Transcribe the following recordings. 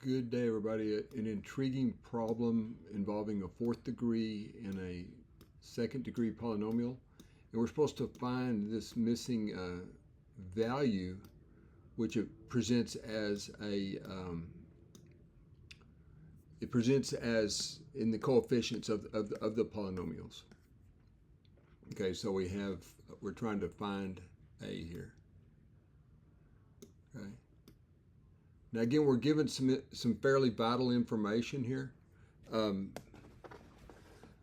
Good day, everybody. An intriguing problem involving a fourth degree and a second degree polynomial. And we're supposed to find this missing value, which it presents as in the coefficients of the polynomials. Okay, so we're trying to find A here. Okay. Now again, we're given some fairly vital information here.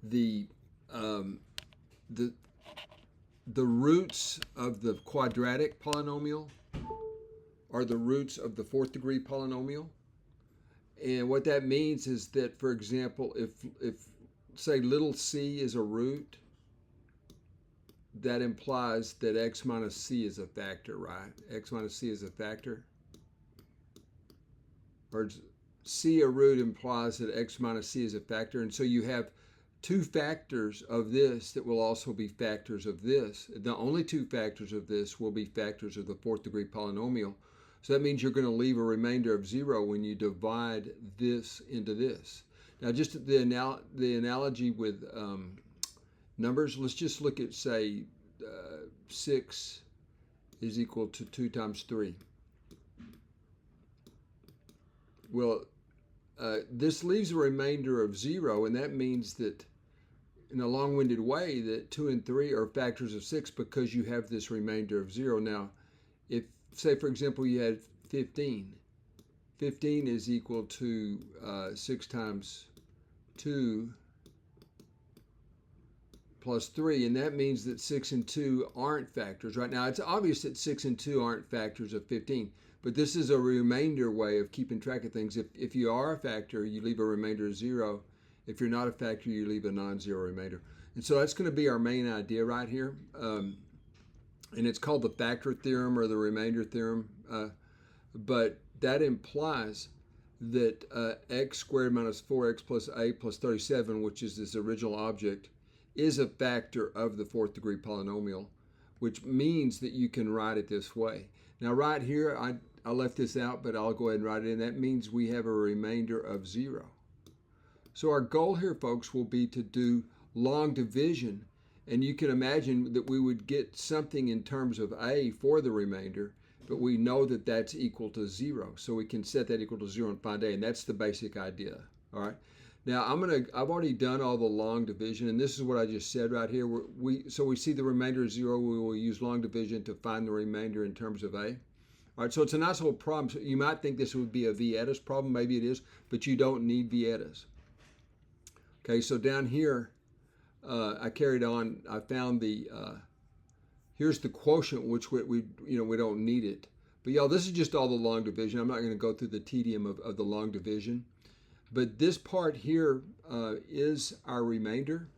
The roots of the quadratic polynomial are the roots of the fourth degree polynomial. And what that means is that, for example, if say little c is a root, that implies that x minus c is a factor, right? X minus c is a factor. Or c a root implies that x minus c is a factor. And so you have two factors of this that will also be factors of this. The only two factors of this will be factors of the fourth degree polynomial. So that means you're going to leave a remainder of 0 when you divide this into this. Now just the analogy with numbers, let's just look at, say, 6 is equal to 2 times 3. Well, this leaves a remainder of 0, and that means that in a long-winded way that 2 and 3 are factors of 6 because you have this remainder of 0. Now, if, say, for example, you had 15. 15 is equal to 6 times 2 plus 3, and that means that 6 and 2 aren't factors. Right now, it's obvious that 6 and 2 aren't factors of 15. But this is a remainder way of keeping track of things. If you are a factor, you leave a remainder of 0. If you're not a factor, you leave a non-zero remainder. And so that's going to be our main idea right here. And it's called the factor theorem or the remainder theorem. But that implies that x squared minus 4x plus a plus 37, which is this original object, is a factor of the fourth degree polynomial, which means that you can write it this way. Now right here, I left this out, but I'll go ahead and write it in. That means we have a remainder of 0. So our goal here, folks, will be to do long division. And you can imagine that we would get something in terms of a for the remainder, but we know that that's equal to 0. So we can set that equal to 0 and find a, and that's the basic idea. All right. Now I've already done all the long division, and this is what I just said right here. So we see the remainder of 0. We will use long division to find the remainder in terms of a. All right, so it's a nice little problem. So you might think this would be a Vieta's problem. Maybe it is, but you don't need Vieta's. Okay, so down here, I carried on. I found here's the quotient, which we don't need it. But y'all, this is just all the long division. I'm not going to go through the tedium of the long division. But this part here is our remainder.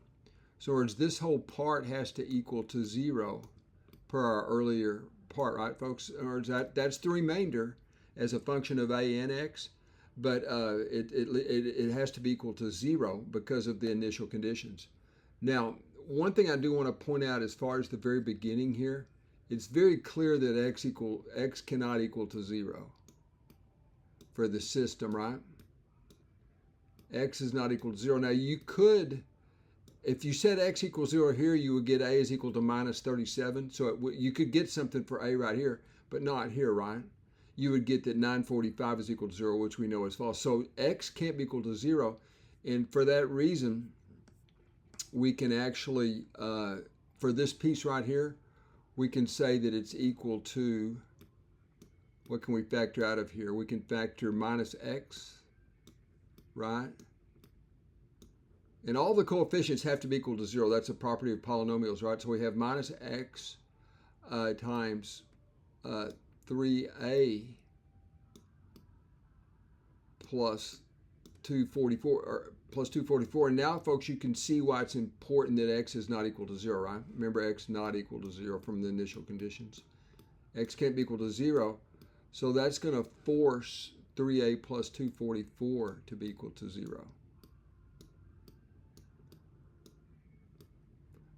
So in other words, this whole part has to equal to 0 per our earlier part, right, folks? In other words, that's the remainder as a function of a and x, but it has to be equal to 0 because of the initial conditions. Now, one thing I do want to point out as far as the very beginning here, it's very clear that x cannot equal to 0 for the system, right? X is not equal to 0. Now you could, if you said x equals 0 here, you would get a is equal to minus 37. So you could get something for a right here, but not here, right? You would get that 945 is equal to 0, which we know is false. So x can't be equal to 0. And for that reason, we can actually, for this piece right here, we can say that it's equal to, what can we factor out of here? We can factor minus x, right? And all the coefficients have to be equal to 0. That's a property of polynomials, right? So we have minus x times 3a plus 244, or plus 244. And now, folks, you can see why it's important that x is not equal to 0, right? Remember, x not equal to 0 from the initial conditions. X can't be equal to 0. So that's going to force 3a plus 244 to be equal to 0.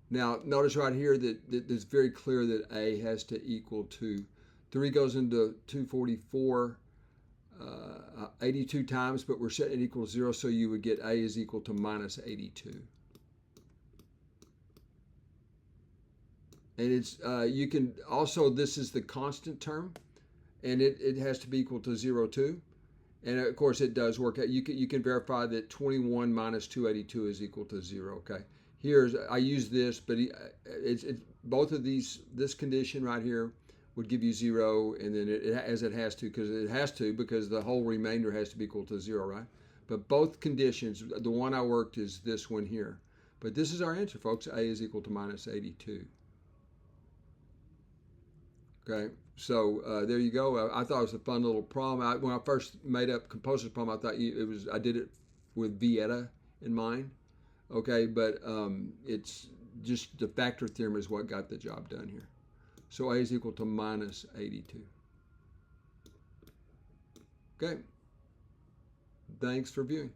Now, notice right here that it's very clear that a has to equal to 3 goes into 244 82 times, but we're setting it equal to 0, so you would get A is equal to minus 82. And it's you can also, this is the constant term, and it has to be equal to 0 too. And of course it does work out. You can verify that 21 minus 282 is equal to 0. Okay. Here's, I use this, but it's both of these, this condition right here would give you 0, and then it has to, because the whole remainder has to be equal to 0, right? But both conditions, the one I worked is this one here. But this is our answer, folks. A is equal to minus 82. Okay, so there you go. I thought it was a fun little problem. When I first made up composer's problem, I thought I did it with Vieta in mind. Okay, but it's just the factor theorem is what got the job done here. So A is equal to minus 82. Okay, thanks for viewing.